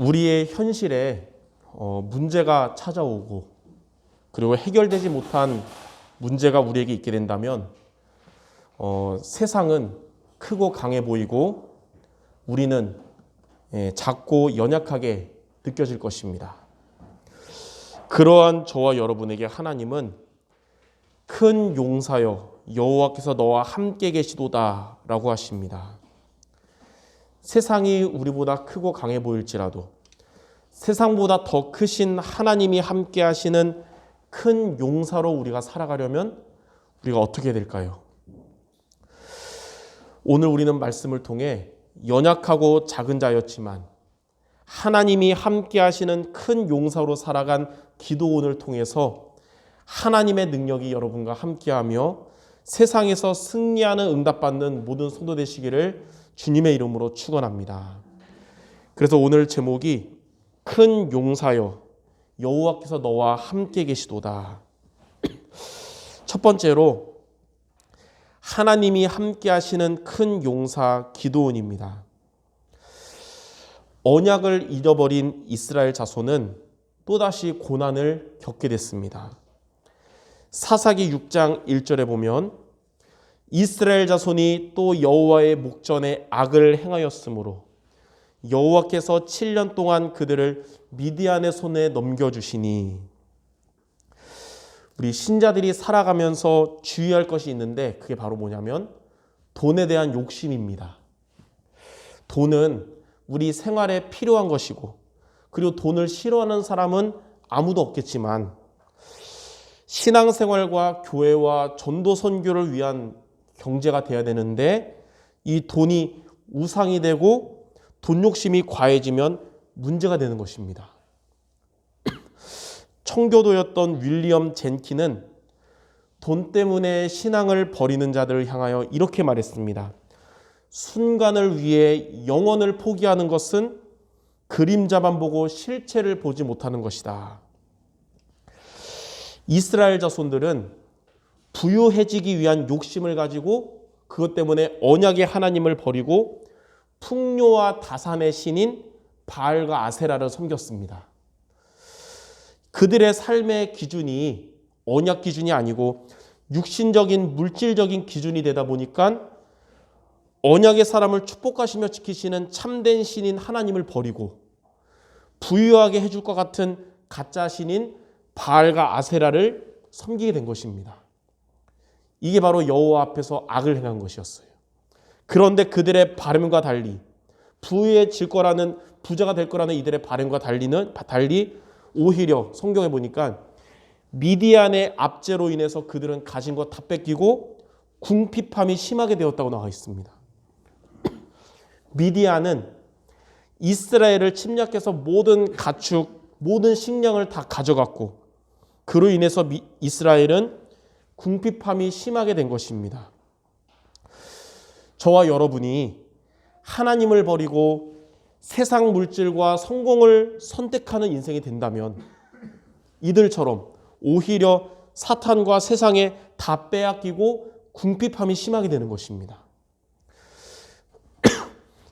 우리의 현실에 문제가 찾아오고 그리고 해결되지 못한 문제가 우리에게 있게 된다면 세상은 크고 강해 보이고 우리는 작고 연약하게 느껴질 것입니다. 그러한 저와 여러분에게 하나님은 큰 용사여 여호와께서 너와 함께 계시도다 라고 하십니다. 세상이 우리보다 크고 강해 보일지라도 세상보다 더 크신 하나님이 함께 하시는 큰 용사로 우리가 살아가려면 우리가 어떻게 해야 될까요? 오늘 우리는 말씀을 통해 연약하고 작은 자였지만 하나님이 함께 하시는 큰 용사로 살아간 기도원을 통해서 하나님의 능력이 여러분과 함께하며 세상에서 승리하는 응답받는 모든 성도 되시기를 주님의 이름으로 축원합니다. 그래서 오늘 제목이 큰 용사여 여호와께서 너와 함께 계시도다. 첫 번째로 하나님이 함께 하시는 큰 용사 기드온입니다. 언약을 잃어버린 이스라엘 자손은 또다시 고난을 겪게 됐습니다. 사사기 6장 1절에 보면 이스라엘 자손이 또 여호와의 목전에 악을 행하였으므로 여호와께서 7년 동안 그들을 미디안의 손에 넘겨주시니. 우리 신자들이 살아가면서 주의할 것이 있는데 그게 바로 뭐냐면 돈에 대한 욕심입니다. 돈은 우리 생활에 필요한 것이고 그리고 돈을 싫어하는 사람은 아무도 없겠지만 신앙생활과 교회와 전도 선교를 위한 경제가 돼야 되는데 이 돈이 우상이 되고 돈 욕심이 과해지면 문제가 되는 것입니다. 청교도였던 윌리엄 젠키는 돈 때문에 신앙을 버리는 자들을 향하여 이렇게 말했습니다. 순간을 위해 영혼을 포기하는 것은 그림자만 보고 실체를 보지 못하는 것이다. 이스라엘 자손들은 부유해지기 위한 욕심을 가지고 그것 때문에 언약의 하나님을 버리고 풍요와 다산의 신인 바알과 아세라를 섬겼습니다. 그들의 삶의 기준이 언약 기준이 아니고 육신적인 물질적인 기준이 되다 보니까 언약의 사람을 축복하시며 지키시는 참된 신인 하나님을 버리고 부유하게 해줄 것 같은 가짜 신인 바알과 아세라를 섬기게 된 것입니다. 이게 바로 여호와 앞에서 악을 행한 것이었어요. 그런데 그들의 바람과 달리 부유해질 거라는 부자가 될 거라는 이들의 바람과 달리 오히려 성경에 보니까 미디안의 압제로 인해서 그들은 가진 것 다 뺏기고 궁핍함이 심하게 되었다고 나와 있습니다. 미디안은 이스라엘을 침략해서 모든 가축, 모든 식량을 다 가져갔고 그로 인해서 이스라엘은 궁핍함이 심하게 된 것입니다. 저와 여러분이 하나님을 버리고 세상 물질과 성공을 선택하는 인생이 된다면 이들처럼 오히려 사탄과 세상에 다 빼앗기고 궁핍함이 심하게 되는 것입니다.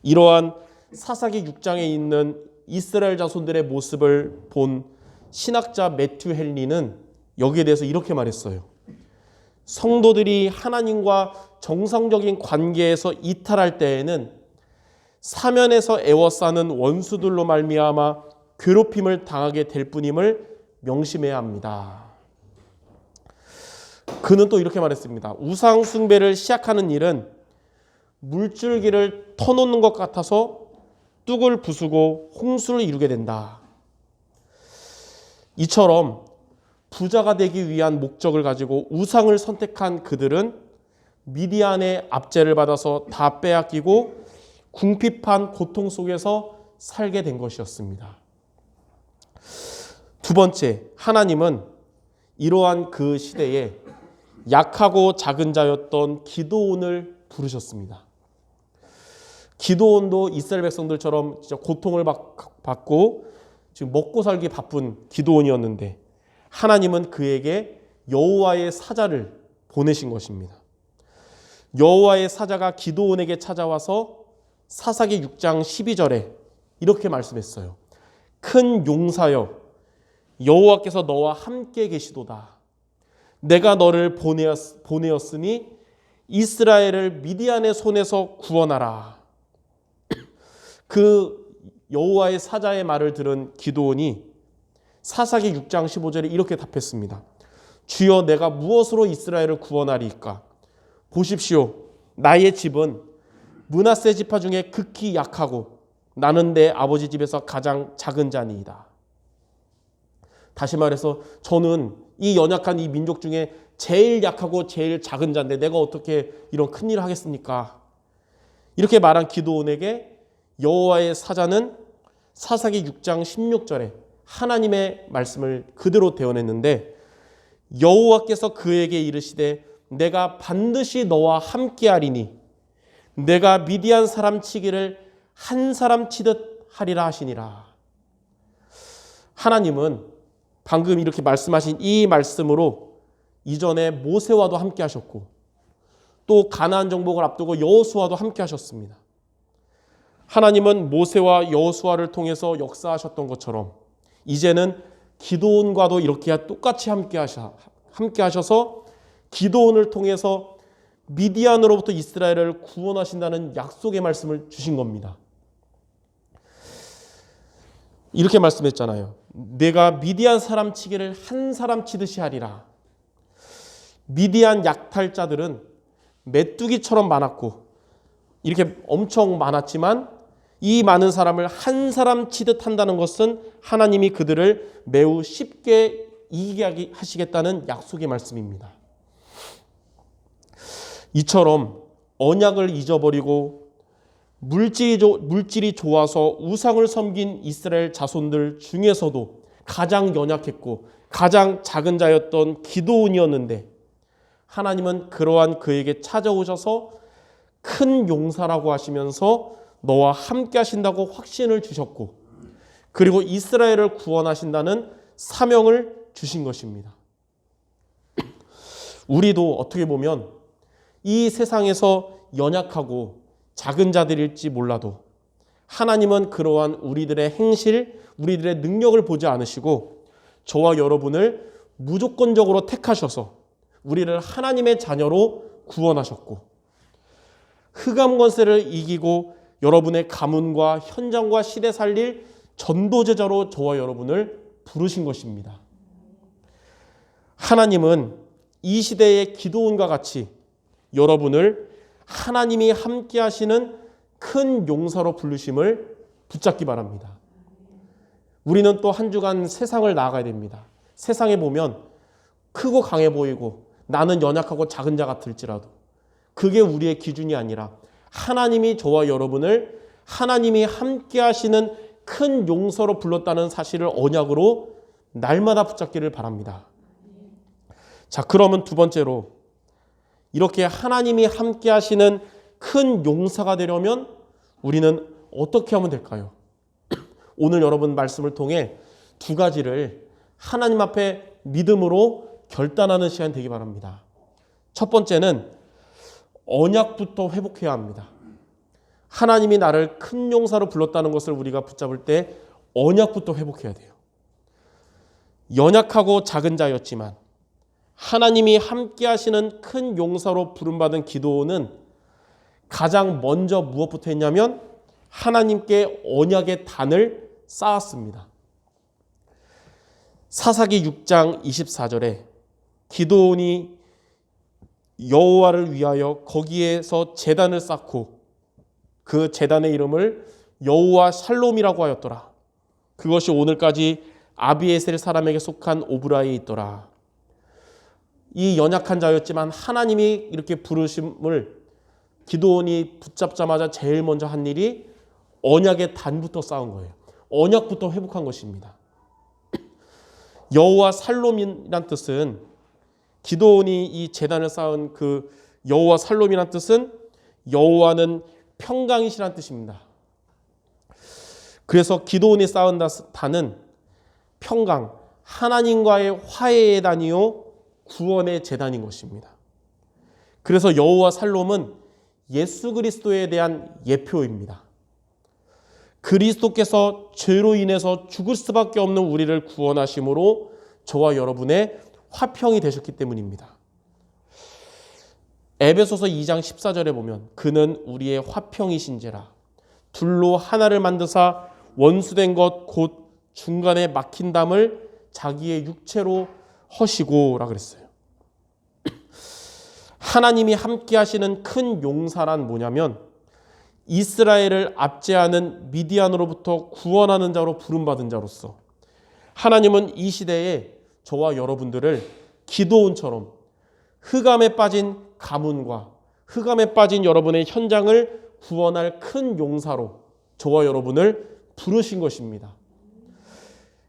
이러한 사사기 6장에 있는 이스라엘 자손들의 모습을 본 신학자 매튜 헨리는 여기에 대해서 이렇게 말했어요. 성도들이 하나님과 정상적인 관계에서 이탈할 때에는 사면에서 애워싸는 원수들로 말미암아 괴롭힘을 당하게 될 뿐임을 명심해야 합니다. 그는 또 이렇게 말했습니다. 우상 숭배를 시작하는 일은 물줄기를 터놓는 것 같아서 뚝을 부수고 홍수를 이루게 된다. 이처럼 부자가 되기 위한 목적을 가지고 우상을 선택한 그들은 미디안의 압제를 받아서 다 빼앗기고 궁핍한 고통 속에서 살게 된 것이었습니다. 두 번째, 하나님은 이러한 그 시대에 약하고 작은 자였던 기드온을 부르셨습니다. 기드온도 이스라엘 백성들처럼 진짜 고통을 받고 지금 먹고 살기 바쁜 기드온이었는데 하나님은 그에게 여호와의 사자를 보내신 것입니다. 여호와의 사자가 기드온에게 찾아와서 사사기 6장 12절에 이렇게 말씀했어요. 큰 용사여 여호와께서 너와 함께 계시도다. 내가 너를 보내었으니 이스라엘을 미디안의 손에서 구원하라. 그 여호와의 사자의 말을 들은 기드온이 사사기 6장 15절에 이렇게 답했습니다. 주여 내가 무엇으로 이스라엘을 구원하리이까? 보십시오. 나의 집은 므낫세 지파 중에 극히 약하고 나는 내 아버지 집에서 가장 작은 자니이다. 다시 말해서 저는 이 연약한 이 민족 중에 제일 약하고 제일 작은 자인데 내가 어떻게 이런 큰일을 하겠습니까? 이렇게 말한 기드온에게 여호와의 사자는 사사기 6장 16절에 하나님의 말씀을 그대로 대언했는데 여호와께서 그에게 이르시되 내가 반드시 너와 함께하리니 내가 미디안 사람 치기를 한 사람 치듯 하리라 하시니라. 하나님은 방금 이렇게 말씀하신 이 말씀으로 이전에 모세와도 함께 하셨고 또 가나안 정복을 앞두고 여호수아도 함께 하셨습니다. 하나님은 모세와 여호수아를 통해서 역사하셨던 것처럼 이제는 기드온과도 이렇게 똑같이 함께 하셔서 기드온을 통해서 미디안으로부터 이스라엘을 구원하신다는 약속의 말씀을 주신 겁니다. 이렇게 말씀했잖아요. 내가 미디안 사람 치기를 한 사람 치듯이 하리라. 미디안 약탈자들은 메뚜기처럼 많았고 이렇게 엄청 많았지만 이 많은 사람을 한 사람 치듯 한다는 것은 하나님이 그들을 매우 쉽게 이기게 하시겠다는 약속의 말씀입니다. 이처럼 언약을 잊어버리고 물질이 좋아서 우상을 섬긴 이스라엘 자손들 중에서도 가장 연약했고 가장 작은 자였던 기드온이었는데 하나님은 그러한 그에게 찾아오셔서 큰 용사라고 하시면서 너와 함께 하신다고 확신을 주셨고 그리고 이스라엘을 구원하신다는 사명을 주신 것입니다. 우리도 어떻게 보면 이 세상에서 연약하고 작은 자들일지 몰라도 하나님은 그러한 우리들의 행실, 우리들의 능력을 보지 않으시고 저와 여러분을 무조건적으로 택하셔서 우리를 하나님의 자녀로 구원하셨고 흑암 권세를 이기고 여러분의 가문과 현장과 시대 살릴 전도제자로 저와 여러분을 부르신 것입니다. 하나님은 이 시대의 기드온과 같이 여러분을 하나님이 함께 하시는 큰 용사로 부르심을 붙잡기 바랍니다. 우리는 또 한 주간 세상을 나아가야 됩니다. 세상에 보면 크고 강해 보이고 나는 연약하고 작은 자 같을지라도 그게 우리의 기준이 아니라 하나님이 저와 여러분을 하나님이 함께 하시는 큰 용서로 불렀다는 사실을 언약으로 날마다 붙잡기를 바랍니다. 자, 그러면 두 번째로 이렇게 하나님이 함께 하시는 큰 용사가 되려면 우리는 어떻게 하면 될까요? 오늘 여러분 말씀을 통해 두 가지를 하나님 앞에 믿음으로 결단하는 시간 되기 바랍니다. 첫 번째는 언약부터 회복해야 합니다. 하나님이 나를 큰 용사로 불렀다는 것을 우리가 붙잡을 때 언약부터 회복해야 돼요. 연약하고 작은 자였지만 하나님이 함께 하시는 큰 용사로 부름받은 기드온은 가장 먼저 무엇부터 했냐면 하나님께 언약의 단을 쌓았습니다. 사사기 6장 24절에 기드온이 여호와를 위하여 거기에서 제단을 쌓고 그 제단의 이름을 여호와 샬롬이라고 하였더라. 그것이 오늘까지 아비에셀 사람에게 속한 오브라에 있더라. 이 연약한 자였지만 하나님이 이렇게 부르심을 기드온이 붙잡자마자 제일 먼저 한 일이 언약의 단부터 쌓은 거예요. 언약부터 회복한 것입니다. 여호와 샬롬이란 뜻은 기드온이 이 제단을 쌓은 그 여호와 샬롬이란 뜻은 여호와는 평강이시란 뜻입니다. 그래서 기드온이 쌓은 단은 평강, 하나님과의 화해의 단이요 구원의 제단인 것입니다. 그래서 여호와 샬롬은 예수 그리스도에 대한 예표입니다. 그리스도께서 죄로 인해서 죽을 수밖에 없는 우리를 구원하심으로 저와 여러분의 화평이 되셨기 때문입니다. 에베소서 2장 14절에 보면 그는 우리의 화평이신지라 둘로 하나를 만드사 원수된 것 곧 중간에 막힌 담을 자기의 육체로 허시고라 그랬어요. 하나님이 함께 하시는 큰 용사란 뭐냐면 이스라엘을 압제하는 미디안으로부터 구원하는 자로 부름받은 자로서 하나님은 이 시대에 저와 여러분들을 기도원처럼 흑암에 빠진 가문과 흑암에 빠진 여러분의 현장을 구원할 큰 용사로 저와 여러분을 부르신 것입니다.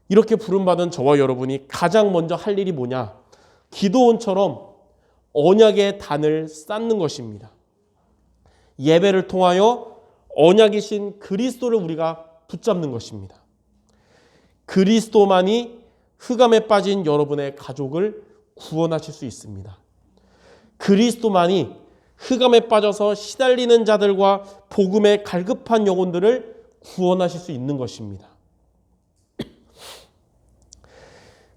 이렇게 부름받은 저와 여러분이 가장 먼저 할 일이 뭐냐? 기도원처럼 언약의 단을 쌓는 것입니다. 예배를 통하여 언약이신 그리스도를 우리가 붙잡는 것입니다. 그리스도만이 흑암에 빠진 여러분의 가족을 구원하실 수 있습니다. 그리스도만이 흑암에 빠져서 시달리는 자들과 복음에 갈급한 영혼들을 구원하실 수 있는 것입니다.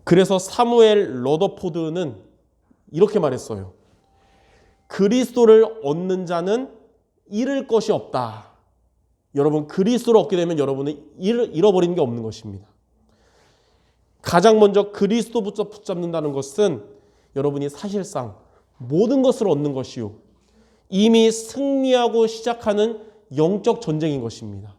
그래서 사무엘 러더포드는 이렇게 말했어요. 그리스도를 얻는 자는 잃을 것이 없다. 여러분, 그리스도를 얻게 되면 여러분은 잃어버리는 게 없는 것입니다. 가장 먼저 그리스도부터 붙잡는다는 것은 여러분이 사실상 모든 것을 얻는 것이요, 이미 승리하고 시작하는 영적 전쟁인 것입니다.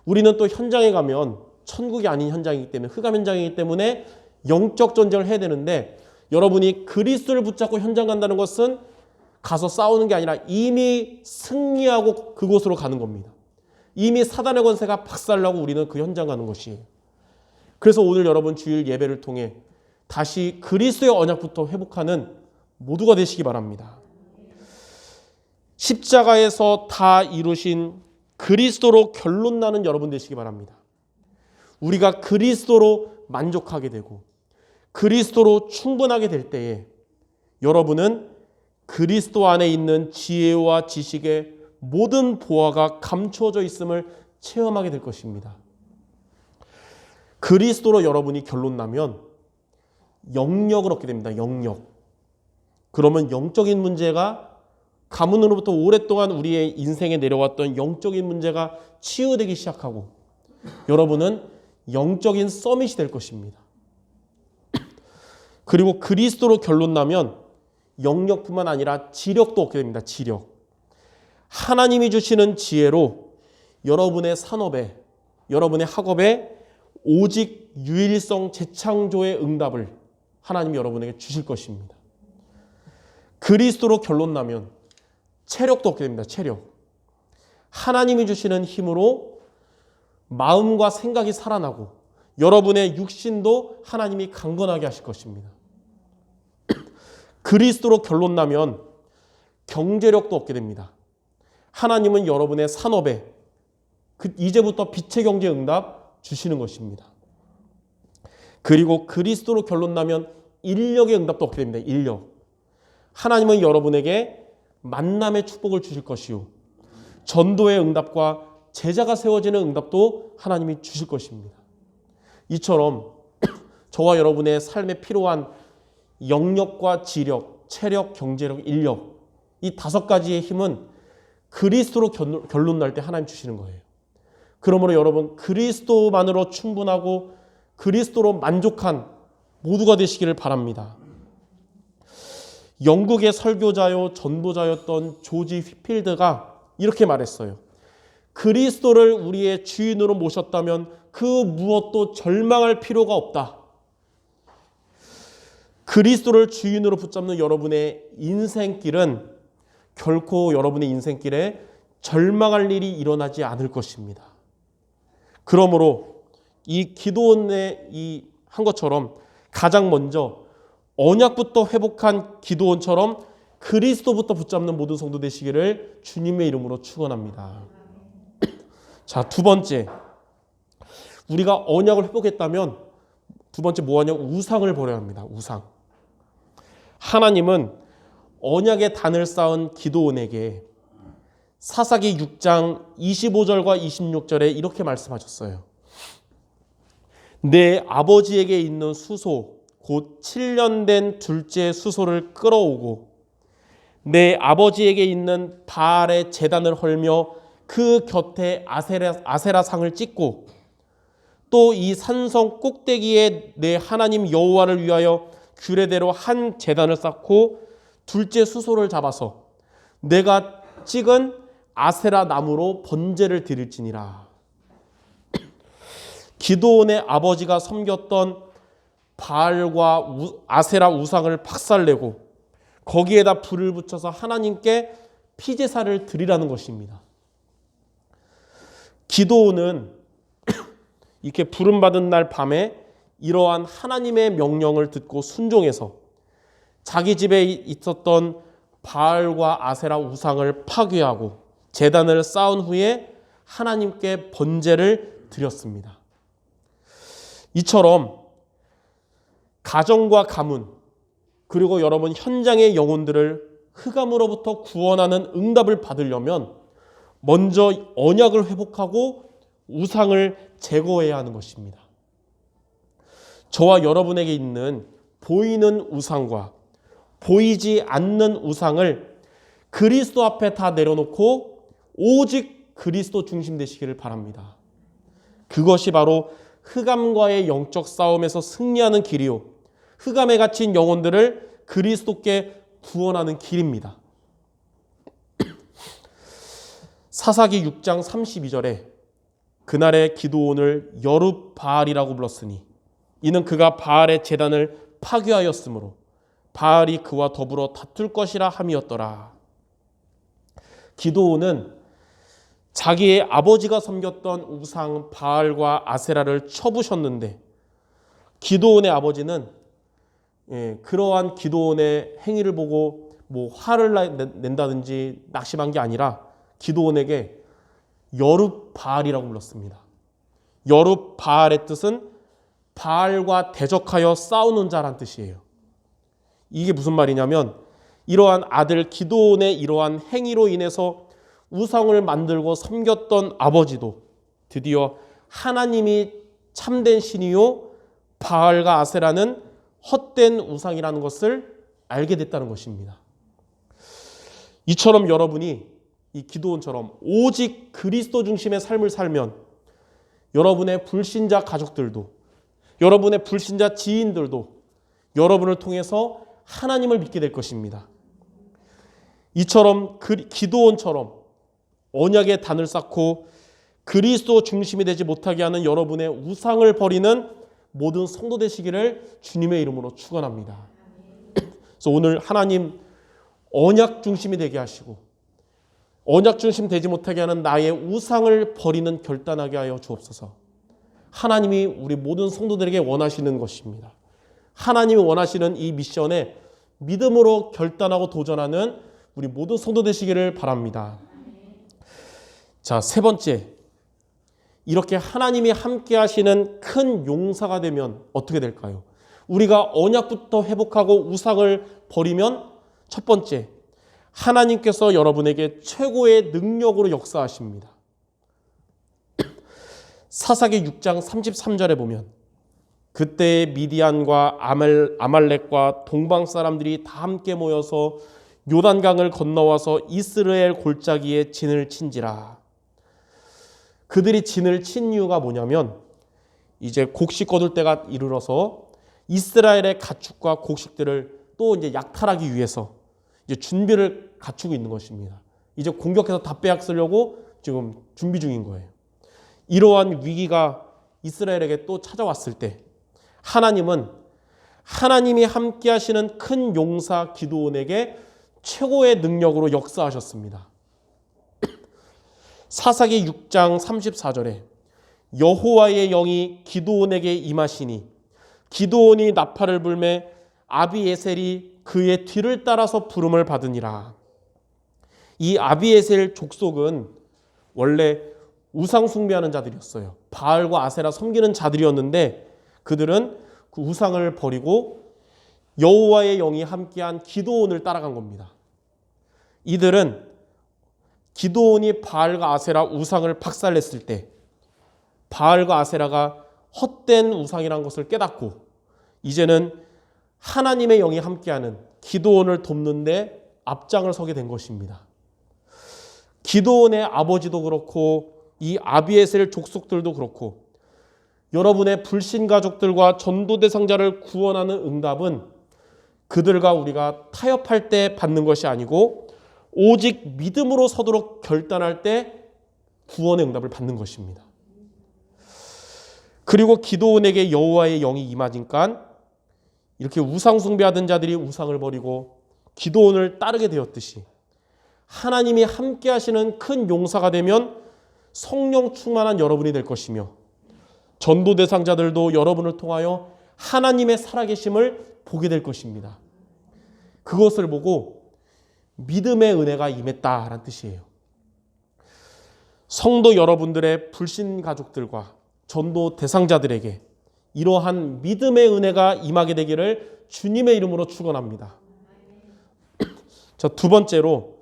우리는 또 현장에 가면 천국이 아닌 현장이기 때문에, 흑암 현장이기 때문에 영적 전쟁을 해야 되는데, 여러분이 그리스도를 붙잡고 현장 간다는 것은 가서 싸우는 게 아니라 이미 승리하고 그곳으로 가는 겁니다. 이미 사단의 권세가 박살나고 우리는 그 현장 가는 것이에요. 그래서 오늘 여러분 주일 예배를 통해 다시 그리스도의 언약부터 회복하는 모두가 되시기 바랍니다. 십자가에서 다 이루신 그리스도로 결론 나는 여러분 되시기 바랍니다. 우리가 그리스도로 만족하게 되고 그리스도로 충분하게 될 때에 여러분은 그리스도 안에 있는 지혜와 지식의 모든 보화가 감추어져 있음을 체험하게 될 것입니다. 그리스도로 여러분이 결론 나면 영력을 얻게 됩니다. 영력. 그러면 영적인 문제가 가문으로부터 오랫동안 우리의 인생에 내려왔던 영적인 문제가 치유되기 시작하고 여러분은 영적인 서밋이 될 것입니다. 그리고 그리스도로 결론 나면 영력뿐만 아니라 지력도 얻게 됩니다. 지력. 하나님이 주시는 지혜로 여러분의 산업에, 여러분의 학업에 오직 유일성 재창조의 응답을 하나님이 여러분에게 주실 것입니다. 그리스도로 결론 나면 체력도 얻게 됩니다. 체력. 하나님이 주시는 힘으로 마음과 생각이 살아나고 여러분의 육신도 하나님이 강건하게 하실 것입니다. 그리스도로 결론 나면 경제력도 얻게 됩니다. 하나님은 여러분의 산업에 이제부터 빛의 경제 응답 주시는 것입니다. 그리고 그리스도로 결론 나면 인력의 응답도 얻게 됩니다. 인력. 하나님은 여러분에게 만남의 축복을 주실 것이요, 전도의 응답과 제자가 세워지는 응답도 하나님이 주실 것입니다. 이처럼 저와 여러분의 삶에 필요한 영력과 지력, 체력, 경제력, 인력, 이 5가지의 힘은 그리스도로 결론 날 때 하나님 주시는 거예요. 그러므로 여러분 그리스도만으로 충분하고 그리스도로 만족한 모두가 되시기를 바랍니다. 영국의 설교자요 전도자였던 조지 휘필드가 이렇게 말했어요. 그리스도를 우리의 주인으로 모셨다면 그 무엇도 절망할 필요가 없다. 그리스도를 주인으로 붙잡는 여러분의 인생길은 결코 여러분의 인생길에 절망할 일이 일어나지 않을 것입니다. 그러므로 이 기도원에 한 것처럼 가장 먼저 언약부터 회복한 기도원처럼 그리스도부터 붙잡는 모든 성도 되시기를 주님의 이름으로 축원합니다. 자, 2번째, 우리가 언약을 회복했다면 2번째 뭐하냐? 우상을 버려야 합니다. 우상. 하나님은 언약의 단을 쌓은 기도원에게 사사기 6장 25절과 26절에 이렇게 말씀하셨어요. 내 아버지에게 있는 수소 곧 7년 된 둘째 수소를 끌어오고 내 아버지에게 있는 바알의 제단을 헐며 그 곁에 아세라 상을 찍고 또 이 산성 꼭대기에 내 하나님 여호와를 위하여 규례대로 한 제단을 쌓고 둘째 수소를 잡아서 내가 찍은 아세라 나무로 번제를 드릴지니라. 기드온의 아버지가 섬겼던 바알과 아세라 우상을 박살내고 거기에다 불을 붙여서 하나님께 피제사를 드리라는 것입니다. 기드온은 이렇게 부름받은 날 밤에 이러한 하나님의 명령을 듣고 순종해서 자기 집에 있었던 바알과 아세라 우상을 파괴하고 제단을 쌓은 후에 하나님께 번제를 드렸습니다. 이처럼 가정과 가문 그리고 여러분 현장의 영혼들을 흑암으로부터 구원하는 응답을 받으려면 먼저 언약을 회복하고 우상을 제거해야 하는 것입니다. 저와 여러분에게 있는 보이는 우상과 보이지 않는 우상을 그리스도 앞에 다 내려놓고 오직 그리스도 중심 되시기를 바랍니다. 그것이 바로 흑암과의 영적 싸움에서 승리하는 길이요 흑암에 갇힌 영혼들을 그리스도께 구원하는 길입니다. 사사기 6장 32절에 그날의 기드온을 여룹바알이라고 불렀으니 이는 그가 바알의 제단을 파괴하였으므로 바알이 그와 더불어 다툴 것이라 함이었더라. 기드온은 자기의 아버지가 섬겼던 우상 바알과 아세라를 쳐부셨는데 기드온의 아버지는 그러한 기드온의 행위를 보고 화를 낸다든지 낙심한 게 아니라 기드온에게 여룹바알이라고 불렀습니다. 여룹바알의 뜻은 바알과 대적하여 싸우는 자란 뜻이에요. 이게 무슨 말이냐면 이러한 아들 기드온의 이러한 행위로 인해서 우상을 만들고 섬겼던 아버지도 드디어 하나님이 참된 신이요 바알과 아세라는 헛된 우상이라는 것을 알게 됐다는 것입니다. 이처럼 여러분이 이 기드온처럼 오직 그리스도 중심의 삶을 살면 여러분의 불신자 가족들도 여러분의 불신자 지인들도 여러분을 통해서 하나님을 믿게 될 것입니다. 이처럼 기드온처럼 언약의 단을 쌓고 그리스도 중심이 되지 못하게 하는 여러분의 우상을 버리는 모든 성도 되시기를 주님의 이름으로 축원합니다. 그래서 오늘 하나님 언약 중심이 되게 하시고 언약 중심 되지 못하게 하는 나의 우상을 버리는 결단하게 하여 주옵소서. 하나님이 우리 모든 성도들에게 원하시는 것입니다. 하나님이 원하시는 이 미션에 믿음으로 결단하고 도전하는 우리 모든 성도 되시기를 바랍니다. 자, 세 번째, 이렇게 하나님이 함께 하시는 큰 용사가 되면 어떻게 될까요? 우리가 언약부터 회복하고 우상을 버리면 첫 번째, 하나님께서 여러분에게 최고의 능력으로 역사하십니다. 사사기 6장 33절에 보면 그때 미디안과 아말렉과 동방 사람들이 다 함께 모여서 요단강을 건너와서 이스라엘 골짜기에 진을 친지라. 그들이 진을 친 이유가 뭐냐면 이제 곡식 거둘 때가 이르러서 이스라엘의 가축과 곡식들을 또 이제 약탈하기 위해서 이제 준비를 갖추고 있는 것입니다. 이제 공격해서 다 빼앗으려고 지금 준비 중인 거예요. 이러한 위기가 이스라엘에게 또 찾아왔을 때 하나님은 하나님이 함께 하시는 큰 용사 기드온에게 최고의 능력으로 역사하셨습니다. 사사기 6장 34절에 여호와의 영이 기드온에게 임하시니 기드온이 나팔을 불매 아비에셀이 그의 뒤를 따라서 부름을 받으니라. 이 아비에셀 족속은 원래 우상 숭배하는 자들이었어요. 바알과 아세라 섬기는 자들이었는데 그들은 그 우상을 버리고 여호와의 영이 함께한 기드온을 따라간 겁니다. 이들은 기드온이 바알과 아세라 우상을 박살냈을 때 바알과 아세라가 헛된 우상이란 것을 깨닫고 이제는 하나님의 영이 함께하는 기드온을 돕는데 앞장을 서게 된 것입니다. 기드온의 아버지도 그렇고 이 아비에셀 족속들도 그렇고 여러분의 불신 가족들과 전도 대상자를 구원하는 응답은 그들과 우리가 타협할 때 받는 것이 아니고 오직 믿음으로 서도록 결단할 때 구원의 응답을 받는 것입니다. 그리고 기드온에게 여호와의 영이 임하니까 이렇게 우상 숭배하던 자들이 우상을 버리고 기드온을 따르게 되었듯이 하나님이 함께 하시는 큰 용사가 되면 성령 충만한 여러분이 될 것이며 전도 대상자들도 여러분을 통하여 하나님의 살아계심을 보게 될 것입니다. 그것을 보고 믿음의 은혜가 임했다라는 뜻이에요. 성도 여러분들의 불신 가족들과 전도 대상자들에게 이러한 믿음의 은혜가 임하게 되기를 주님의 이름으로 축원합니다. 자, 두 번째로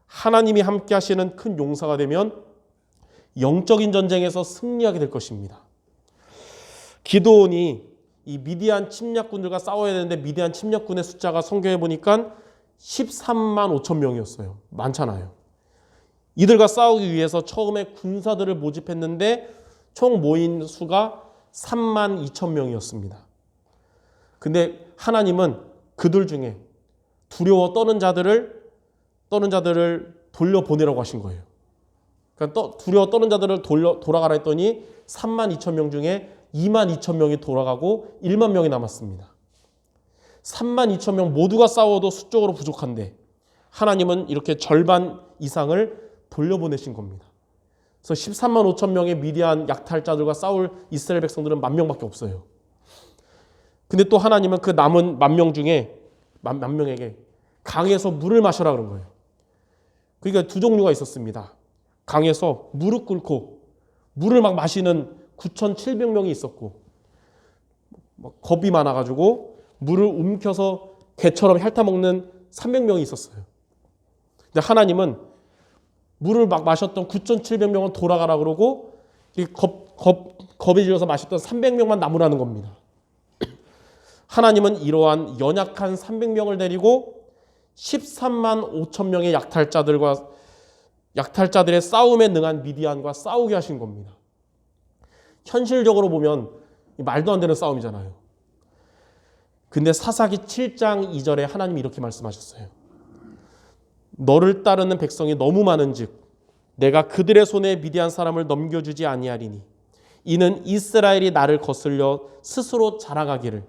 하나님이 함께 하시는 큰 용사가 되면 영적인 전쟁에서 승리하게 될 것입니다. 기드온이 이 미디안 침략군들과 싸워야 되는데 미디안 침략군의 숫자가 성경에 보니까 13만 5천 명이었어요. 많잖아요. 이들과 싸우기 위해서 처음에 군사들을 모집했는데 총 모인 수가 3만 2천 명이었습니다. 근데 하나님은 그들 중에 두려워 떠는 자들을 돌려보내라고 하신 거예요. 그러니까 두려워 떠는 자들을 돌아가라 했더니 3만 2천 명 중에 2만 2천 명이 돌아가고 1만 명이 남았습니다. 3만 2천 명 모두가 싸워도 수적으로 부족한데 하나님은 이렇게 절반 이상을 돌려보내신 겁니다. 그래서 13만 5천 명의 미디안 약탈자들과 싸울 이스라엘 백성들은 1만 명밖에 없어요. 근데 또 하나님은 그 남은 1만 명 중에 1만 명에게 강에서 물을 마셔라 그런 거예요. 그러니까 두 종류가 있었습니다. 강에서 무릎 꿇고 물을 막 마시는 9,700명이 있었고 겁이 많아가지고 물을 움켜서 개처럼 핥아먹는 300명이 있었어요. 근데 하나님은 물을 막 마셨던 9,700명은 돌아가라 그러고 겁에 질려서 마셨던 300명만 남으라는 겁니다. 하나님은 이러한 연약한 300명을 데리고 13만 5천 명의 약탈자들의 싸움에 능한 미디안과 싸우게 하신 겁니다. 현실적으로 보면 말도 안 되는 싸움이잖아요. 근데 사사기 7장 2절에 하나님이 이렇게 말씀하셨어요. 너를 따르는 백성이 너무 많은즉 내가 그들의 손에 미디안 사람을 넘겨주지 아니하리니 이는 이스라엘이 나를 거슬려 스스로 자랑하기를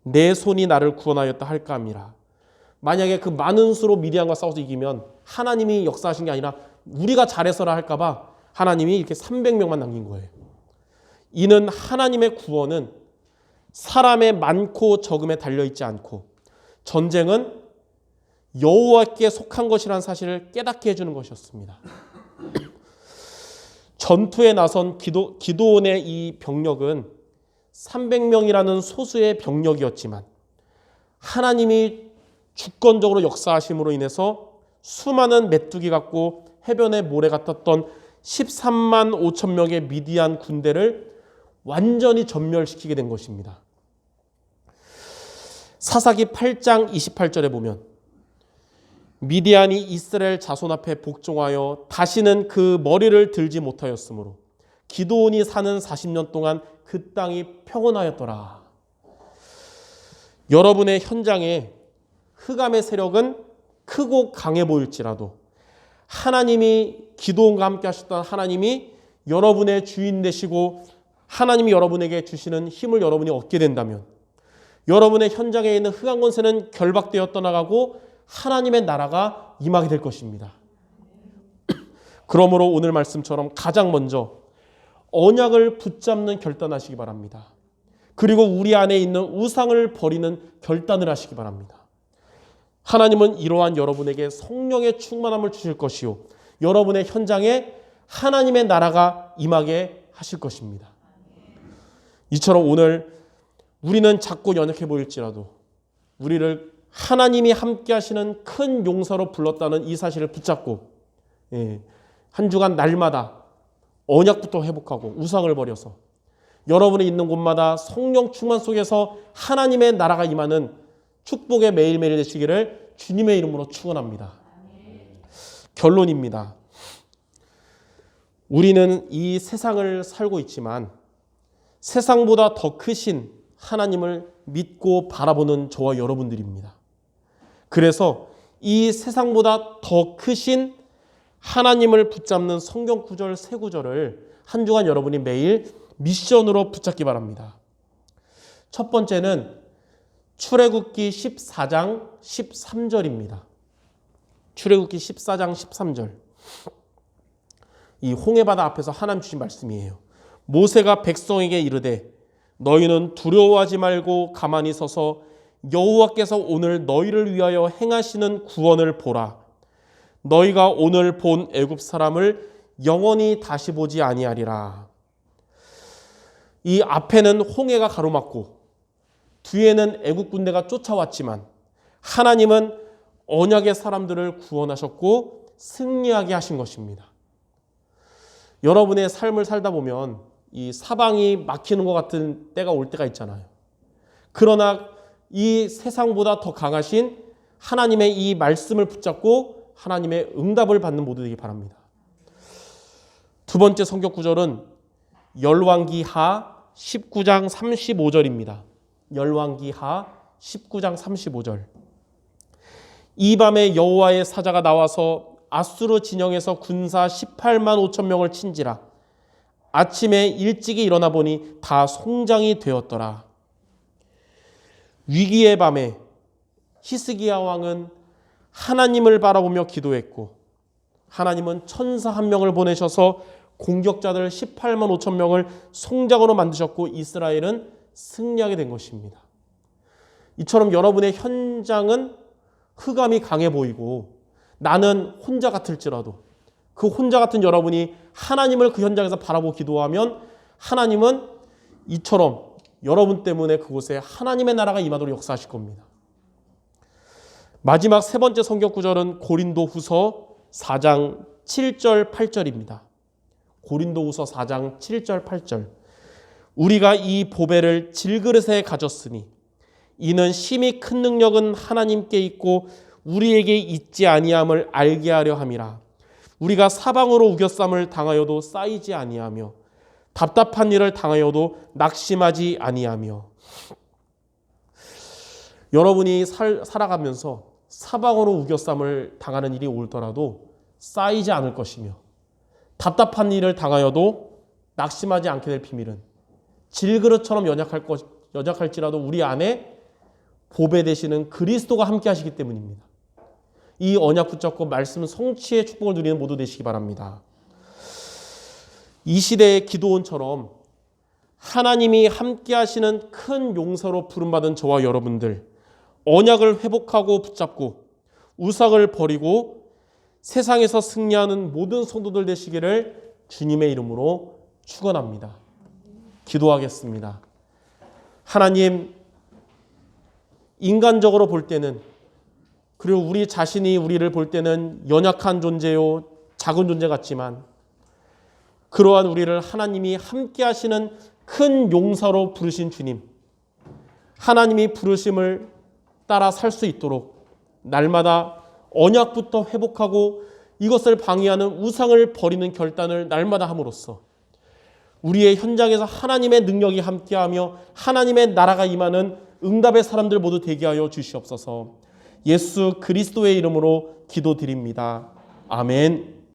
내 손이 나를 구원하였다 할까 함이라. 만약에 그 많은 수로 미디안과 싸워서 이기면 하나님이 역사하신 게 아니라 우리가 잘해서라 할까 봐 하나님이 이렇게 300명만 남긴 거예요. 이는 하나님의 구원은 사람의 많고 적음에 달려있지 않고 전쟁은 여호와께 속한 것이라는 사실을 깨닫게 해주는 것이었습니다. 전투에 나선 기드온의 이 병력은 300명이라는 소수의 병력이었지만 하나님이 주권적으로 역사하심으로 인해서 수많은 메뚜기 같고 해변의 모래 같았던 13만 5천 명의 미디안 군대를 완전히 전멸시키게 된 것입니다. 사사기 8장 28절에 보면 미디안이 이스라엘 자손 앞에 복종하여 다시는 그 머리를 들지 못하였으므로 기드온이 사는 40년 동안 그 땅이 평온하였더라. 여러분의 현장에 흑암의 세력은 크고 강해 보일지라도 하나님이 기드온과 함께 하셨던 하나님이 여러분의 주인 되시고 하나님이 여러분에게 주시는 힘을 여러분이 얻게 된다면 여러분의 현장에 있는 흑암 권세는 결박되어 떠나가고 하나님의 나라가 임하게 될 것입니다. 그러므로 오늘 말씀처럼 가장 먼저 언약을 붙잡는 결단하시기 바랍니다. 그리고 우리 안에 있는 우상을 버리는 결단을 하시기 바랍니다. 하나님은 이러한 여러분에게 성령의 충만함을 주실 것이요 여러분의 현장에 하나님의 나라가 임하게 하실 것입니다. 이처럼 오늘 우리는 작고 연약해 보일지라도 우리를 하나님이 함께 하시는 큰 용사로 불렀다는 이 사실을 붙잡고 한 주간 날마다 언약부터 회복하고 우상을 버려서 여러분이 있는 곳마다 성령 충만 속에서 하나님의 나라가 임하는 축복의 매일매일 되시기를 주님의 이름으로 축원합니다. 결론입니다. 우리는 이 세상을 살고 있지만 세상보다 더 크신 하나님을 믿고 바라보는 저와 여러분들입니다. 그래서 이 세상보다 더 크신 하나님을 붙잡는 성경 구절 세 구절을 한 주간 여러분이 매일 미션으로 붙잡기 바랍니다. 첫 번째는 출애굽기 14장 13절입니다. 출애굽기 14장 13절. 이 홍해바다 앞에서 하나님 주신 말씀이에요. 모세가 백성에게 이르되 너희는 두려워하지 말고 가만히 서서 여호와께서 오늘 너희를 위하여 행하시는 구원을 보라. 너희가 오늘 본 애굽 사람을 영원히 다시 보지 아니하리라. 이 앞에는 홍해가 가로막고 뒤에는 애굽 군대가 쫓아왔지만 하나님은 언약의 사람들을 구원하셨고 승리하게 하신 것입니다. 여러분의 삶을 살다 보면 이 사방이 막히는 것 같은 때가 올 때가 있잖아요. 그러나 이 세상보다 더 강하신 하나님의 이 말씀을 붙잡고 하나님의 응답을 받는 모두 되기 바랍니다. 두 번째 성경 구절은 열왕기하 19장 35절입니다. 열왕기하 19장 35절. 이 밤에 여호와의 사자가 나와서 아수르 진영에서 군사 18만 5천 명을 친지라. 아침에 일찍이 일어나 보니 다 송장이 되었더라. 위기의 밤에 히스기야 왕은 하나님을 바라보며 기도했고 하나님은 천사 한 명을 보내셔서 공격자들 18만 5천 명을 송장으로 만드셨고 이스라엘은 승리하게 된 것입니다. 이처럼 여러분의 현장은 흑암이 강해 보이고 나는 혼자 같을지라도 그 혼자 같은 여러분이 하나님을 그 현장에서 바라보고 기도하면 하나님은 이처럼 여러분 때문에 그곳에 하나님의 나라가 임하도록 역사하실 겁니다. 마지막 세 번째 성경 구절은 고린도후서 4장 7절 8절입니다. 고린도후서 4장 7절 8절. 우리가 이 보배를 질그릇에 가졌으니 이는 심히 큰 능력은 하나님께 있고 우리에게 있지 아니함을 알게 하려 함이라. 우리가 사방으로 우겨쌈을 당하여도 쌓이지 아니하며 답답한 일을 당하여도 낙심하지 아니하며. 여러분이 살아가면서 사방으로 우겨쌈을 당하는 일이 올더라도 쌓이지 않을 것이며 답답한 일을 당하여도 낙심하지 않게 될 비밀은 질그릇처럼 연약할지라도 우리 안에 보배 되시는 그리스도가 함께 하시기 때문입니다. 이 언약 붙잡고 말씀 성취의 축복을 누리는 모두 되시기 바랍니다. 이 시대의 기도원처럼 하나님이 함께 하시는 큰 용서로 부름받은 저와 여러분들, 언약을 회복하고 붙잡고 우상을 버리고 세상에서 승리하는 모든 성도들 되시기를 주님의 이름으로 축원합니다. 기도하겠습니다. 하나님, 인간적으로 볼 때는 그리고 우리 자신이 우리를 볼 때는 연약한 존재요, 작은 존재 같지만 그러한 우리를 하나님이 함께 하시는 큰 용사로 부르신 주님, 하나님이 부르심을 따라 살 수 있도록 날마다 언약부터 회복하고 이것을 방해하는 우상을 버리는 결단을 날마다 함으로써 우리의 현장에서 하나님의 능력이 함께하며 하나님의 나라가 임하는 응답의 사람들 모두 되게 하여 주시옵소서. 예수 그리스도의 이름으로 기도드립니다. 아멘.